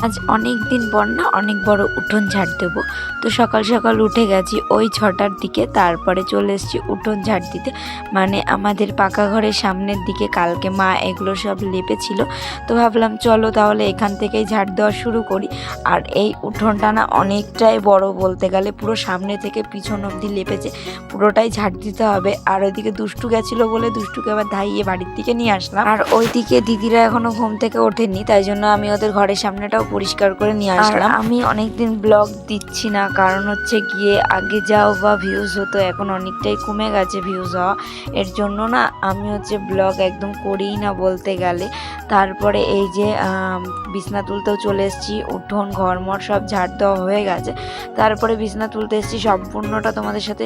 আজ অনেক দিন পর না অনেক বড় উঠোন ঝাড় দেবো। তো সকাল সকাল উঠে গেছি ওই 6টার দিকে, তারপরে চলে এসেছি উঠোন ঝাড় দিতে। মানে আমাদের পাকা ঘরের সামনের দিকে কালকে মা এগুলো সব লেপেছিল, তো ভাবলাম চলো তাহলে এখান থেকেই ঝাড় দেওয়া শুরু করি। আর এই উঠোনটা না অনেকটাই বড়, বলতে গেলে পুরো সামনে থেকে পিছন অবধি লেপেছে, পুরোটাই ঝাড় দিতে হবে। আর ওইদিকে দুষ্টু গেছিলো বলে দুষ্টুকে আবার ধাইয়ে বাড়ির দিকে নিয়ে আসলাম। আর ওইদিকে দিদিরা এখনো ঘুম থেকে ওঠেনি, তাই জন্য আমি ওদের ঘরের সামনেটাও পরিষ্কার করে নিয়ে আসলাম। আমি অনেকদিন ব্লগ দিচ্ছি না, কারণ হচ্ছে গিয়ে আগে যাও বা ভিউজ হতো, এখন অনেকটাই কমে গেছে ভিউজ হওয়া। এর জন্য না আমি হচ্ছে ব্লগ একদম করিই না বলতে গেলে। তারপরে এই যে বিছনা তুলতেও চলে এসেছি, উঠোন ঘরমর সব ঝাড় দেওয়া হয়ে গেছে। তারপরে বিছনা তুলতে এসেছি, সম্পূর্ণটা তোমাদের সাথে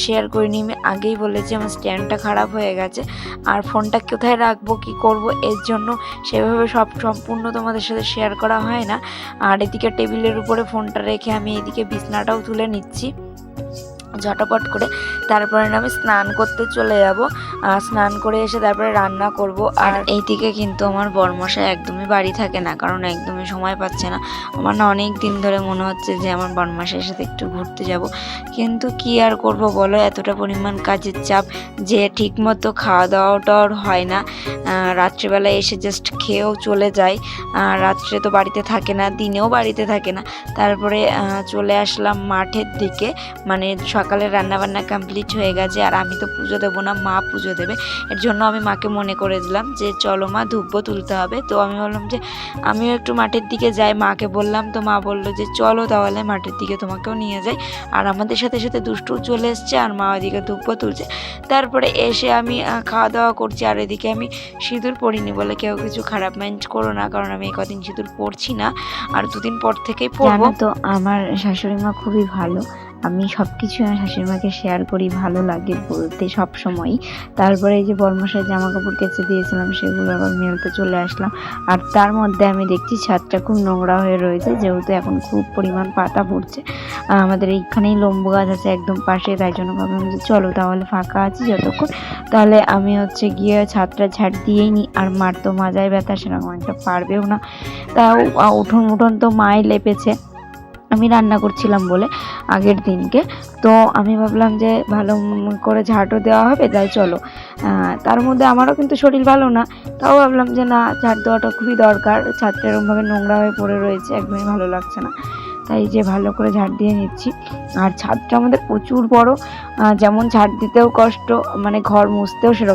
শেয়ার করিনি। আমি আগেই বলেছি আমার স্ট্যান্ডটা খারাপ হয়ে গেছে, আর ফোনটা কোথায় রাখবো কি করব এর জন্য সেভাবে সম্পূর্ণ তোমাদের সাথে শেয়ার করা হয় না। আর এদিকে টেবিলের উপরে ফোনটা রেখে আমি এদিকে বিছনাটাও তুলে নিচ্ছি ঝটপট করে। তারপরে আমি স্নান করতে চলে যাব, স্নান করে এসে তারপরে রান্না করব। আর এইদিকে কিন্তু আমার বরমশাই একদমই বাড়ি থাকে না, কারণ একদমই সময় পাচ্ছে না। আমার না অনেক দিন ধরে মনে হচ্ছে যে আমার বরমশাইয়ের সাথে একটু ঘুরতে যাব, কিন্তু কি আর করব বলো, এতটা পরিমাণ কাজের চাপ যে ঠিকমতো খাওয়া দাওয়াটাও হয় না। রাত্রিবেলায় এসে জাস্ট খেয়েও চলে যায়, রাত্রে তো বাড়িতে থাকে না, দিনেও বাড়িতে থাকে না। তারপরে চলে আসলাম মাঠের দিকে, মানে সকালের রান্নাবান্না কমপ্লিট হয়ে গেছে। আর আমি তো পুজো দেবো না, মা পুজো দেবে। এর জন্য আমি মাকে মনে করে দিলাম যে চলো মা ধূপ তুলতে হবে। তো আমি বললাম যে আমিও একটু মাঠের দিকে যাই, মাকে বললাম। তো মা বললো যে চলো তাহলে মাঠের দিকে তোমাকেও নিয়ে যাই। আর আমাদের সাথে সাথে দুষ্টু চলে এসছে, আর মা ওইদিকে ধূপ তুলছে। তারপরে এসে আমি খাওয়া দাওয়া করছি। আর এদিকে আমি সিঁদুর পরিনি বলে কেউ কিছু খারাপ মাইন্ড করো না, কারণ আমি কদিন সিঁদুর পরছি না, আর দুদিন পর থেকেই পরবো। তো আমার শাশুড়ি মা খুবই ভালো, আমি সব কিছু আমার শাশুড়িমাকে শেয়ার করি, ভালো লাগে বলতে সব সময়ই। তারপরে এই যে বরমশাই জামা কাপড় কেচে দিয়েছিলাম, সেগুলো আবার মেলতে চলে আসলাম। আর তার মধ্যে আমি দেখছি ছাদটা খুব নোংরা হয়ে রয়েছে, যেহেতু এখন খুব পরিমাণ পাতা পড়ছে। আমাদের এইখানেই লম্বু গাছ আছে একদম পাশে, তাই জন্য ভাবলাম যে চলো তাহলে ফাঁকা আছি যতক্ষণ, তাহলে আমি হচ্ছে গিয়ে ছাদটা ঝাড় দিয়েই নিই। আর মার তো মাজায় ব্যথা, সেরকম একটা পারবেও না, তাও উঠোন তো মাই লেপেছে, আমি রান্না করছিলাম বলে আগের দিনকে। তো আমি ভাবলাম যে ভালো করে ঝাড়ও দেওয়া হবে, তাই চলো। তার মধ্যে আমারও কিন্তু শরীর ভালো না, তাও ভাবলাম যে না, ঝাড় দেওয়াটা খুবই দরকার। ছাদটা এরকমভাবে নোংরা হয়ে পড়ে রয়েছে, একদমই ভালো লাগছে না, তাই যে ভালো করে ঝাড় দিয়ে নিচ্ছি। আর ছাদটা আমাদের প্রচুর বড়, যেমন ঝাড় দিতেও কষ্ট, মানে ঘর মুছতেও সেরকম